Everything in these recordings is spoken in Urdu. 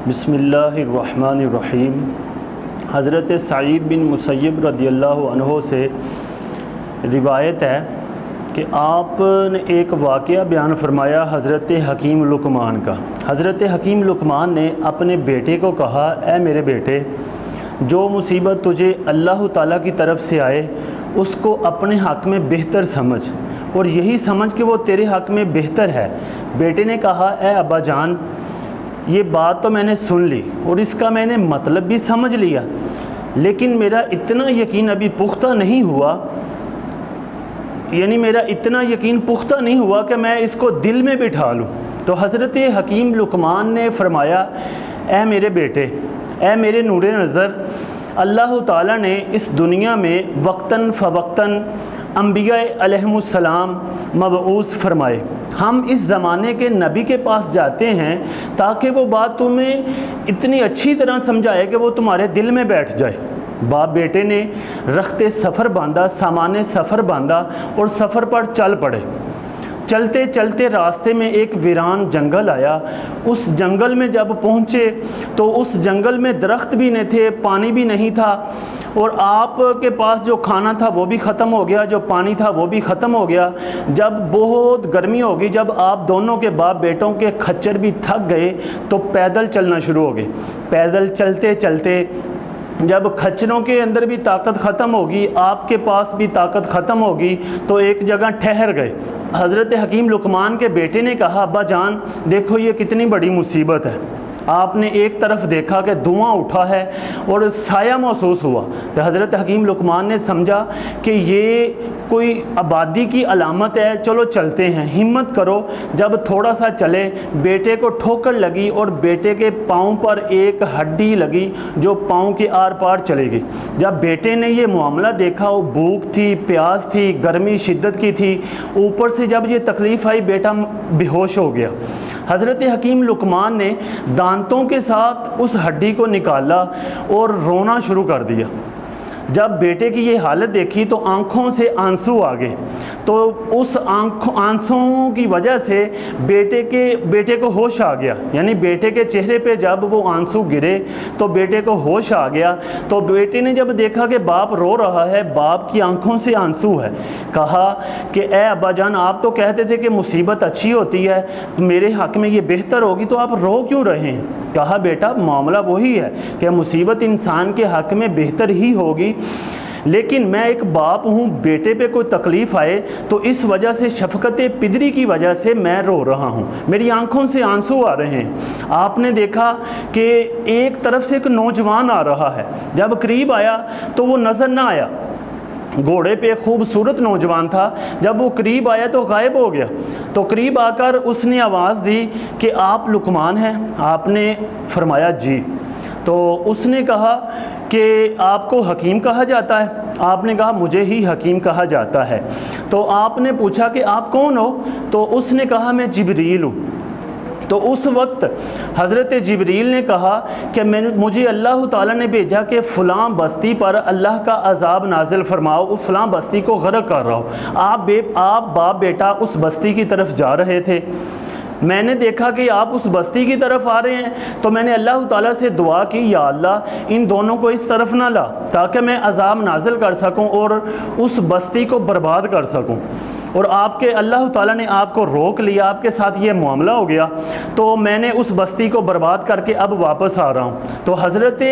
بسم اللہ الرحمن الرحیم۔ حضرت سعید بن مسیب رضی اللہ عنہ سے روایت ہے کہ آپ نے ایک واقعہ بیان فرمایا حضرت حکیم لقمان کا۔ حضرت حکیم لقمان نے اپنے بیٹے کو کہا، اے میرے بیٹے، جو مصیبت تجھے اللہ تعالیٰ کی طرف سے آئے اس کو اپنے حق میں بہتر سمجھ، اور یہی سمجھ کہ وہ تیرے حق میں بہتر ہے۔ بیٹے نے کہا، اے ابا جان، یہ بات تو میں نے سن لی اور اس کا میں نے مطلب بھی سمجھ لیا، لیکن میرا اتنا یقین ابھی پختہ نہیں ہوا، میرا اتنا یقین پختہ نہیں ہوا کہ میں اس کو دل میں بٹھا لوں۔ تو حضرت حکیم لقمان نے فرمایا، اے میرے بیٹے، اے میرے نور نظر، اللہ تعالیٰ نے اس دنیا میں وقتاً فوقتاً انبیاء علیہم السلام مبعوث فرمائے۔ ہم اس زمانے کے نبی کے پاس جاتے ہیں تاکہ وہ بات تمہیں اتنی اچھی طرح سمجھائے کہ وہ تمہارے دل میں بیٹھ جائے۔ باپ بیٹے نے رخت سفر باندھا، سامان سفر باندھا اور سفر پر چل پڑے۔ چلتے چلتے راستے میں ایک ویران جنگل آیا۔ اس جنگل میں جب پہنچے تو اس جنگل میں درخت بھی نہیں تھے، پانی بھی نہیں تھا، اور آپ کے پاس جو کھانا تھا وہ بھی ختم ہو گیا، جو پانی تھا وہ بھی ختم ہو گیا۔ جب بہت گرمی ہوگی، جب آپ دونوں کے باپ بیٹوں کے کھچر بھی تھک گئے تو پیدل چلنا شروع ہو گئے۔ پیدل چلتے چلتے جب کھچروں کے اندر بھی طاقت ختم ہوگی، آپ کے پاس بھی طاقت ختم ہوگی، تو ایک جگہ ٹھہر گئے۔ حضرت حکیم لقمان کے بیٹے نے کہا، ابا جان، دیکھو یہ کتنی بڑی مصیبت ہے۔ آپ نے ایک طرف دیکھا کہ دھواں اٹھا ہے اور سایہ محسوس ہوا، تو حضرت حکیم لقمان نے سمجھا کہ یہ کوئی آبادی کی علامت ہے، چلو چلتے ہیں، ہمت کرو۔ جب تھوڑا سا چلے، بیٹے کو ٹھوکر لگی اور بیٹے کے پاؤں پر ایک ہڈی لگی جو پاؤں کے آر پار چلے گئی۔ جب بیٹے نے یہ معاملہ دیکھا، وہ بھوک تھی، پیاس تھی، گرمی شدت کی تھی، اوپر سے جب یہ تکلیف آئی، بیٹا بے ہوش ہو گیا۔ حضرت حکیم لقمان نے دانتوں کے ساتھ اس ہڈی کو نکالا اور رونا شروع کر دیا۔ جب بیٹے کی یہ حالت دیکھی تو آنکھوں سے آنسو آ گئے، تو اس آنسوں کی وجہ سے بیٹے کو ہوش آ گیا، بیٹے کے چہرے پہ جب وہ آنسو گرے تو بیٹے کو ہوش آ گیا۔ تو بیٹے نے جب دیکھا کہ باپ رو رہا ہے، باپ کی آنکھوں سے آنسو ہے، کہا کہ اے ابا جان، آپ تو کہتے تھے کہ مصیبت اچھی ہوتی ہے، میرے حق میں یہ بہتر ہوگی، تو آپ رو کیوں رہے ہیں؟ کہا، بیٹا معاملہ وہی ہے کہ مصیبت انسان کے حق میں بہتر ہی ہوگی، لیکن میں ایک باپ ہوں، بیٹے پہ کوئی تکلیف آئے تو اس وجہ سے، شفقت پدری کی وجہ سے میں رو رہا ہوں، میری آنکھوں سے آنسو آ رہے ہیں۔ آپ نے دیکھا کہ ایک طرف سے ایک نوجوان آ رہا ہے، جب قریب آیا تو وہ نظر نہ آیا، گھوڑے پہ خوبصورت نوجوان تھا، جب وہ قریب آیا تو غائب ہو گیا۔ تو قریب آ کر اس نے آواز دی کہ آپ لقمان ہیں؟ آپ نے فرمایا جی۔ تو اس نے کہا کہ آپ کو حکیم کہا جاتا ہے؟ آپ نے کہا مجھے ہی حکیم کہا جاتا ہے۔ تو آپ نے پوچھا کہ آپ کون ہو؟ تو اس نے کہا میں جبریل ہوں۔ تو اس وقت حضرت جبریل نے کہا کہ مجھے اللہ تعالیٰ نے بھیجا کہ فلاں بستی پر اللہ کا عذاب نازل فرماؤ، اس فلاں بستی کو غرق کر رہا ہو۔ آپ باپ بیٹا اس بستی کی طرف جا رہے تھے، میں نے دیکھا کہ آپ اس بستی کی طرف آ رہے ہیں، تو میں نے اللہ تعالیٰ سے دعا کی، یا اللہ ان دونوں کو اس طرف نہ لا تاکہ میں عذاب نازل کر سکوں اور اس بستی کو برباد کر سکوں۔ اور اللہ تعالیٰ نے آپ کو روک لیا، آپ کے ساتھ یہ معاملہ ہو گیا، تو میں نے اس بستی کو برباد کر کے اب واپس آ رہا ہوں۔ تو حضرت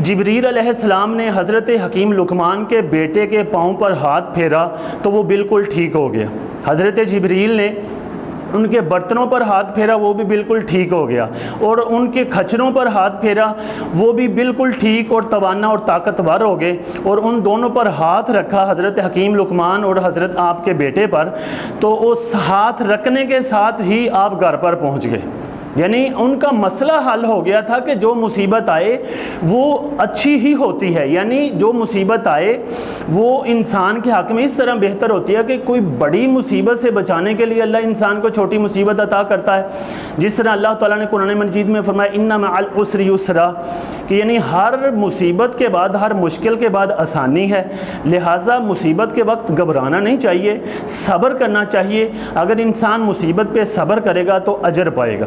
جبریل علیہ السلام نے حضرت حکیم لقمان کے بیٹے کے پاؤں پر ہاتھ پھیرا تو وہ بالکل ٹھیک ہو گیا۔ حضرت جبریل نے ان کے برتنوں پر ہاتھ پھیرا، وہ بھی بالکل ٹھیک ہو گیا، اور ان کے کھچروں پر ہاتھ پھیرا، وہ بھی بالکل ٹھیک اور توانا اور طاقتور ہو گئے، اور ان دونوں پر ہاتھ رکھا، حضرت حکیم لقمان اور حضرت آپ کے بیٹے پر، تو اس ہاتھ رکھنے کے ساتھ ہی آپ گھر پر پہنچ گئے۔ ان کا مسئلہ حل ہو گیا تھا کہ جو مصیبت آئے وہ اچھی ہی ہوتی ہے، جو مصیبت آئے وہ انسان کے حق میں اس طرح بہتر ہوتی ہے کہ کوئی بڑی مصیبت سے بچانے کے لیے اللہ انسان کو چھوٹی مصیبت عطا کرتا ہے، جس طرح اللہ تعالیٰ نے قرآن مجید میں فرمایا ان مع العسر یسرا، کہ ہر مصیبت کے بعد، ہر مشکل کے بعد آسانی ہے، لہٰذا مصیبت کے وقت گھبرانا نہیں چاہیے، صبر کرنا چاہیے۔ اگر انسان مصیبت پہ صبر کرے گا تو اجر پائے گا۔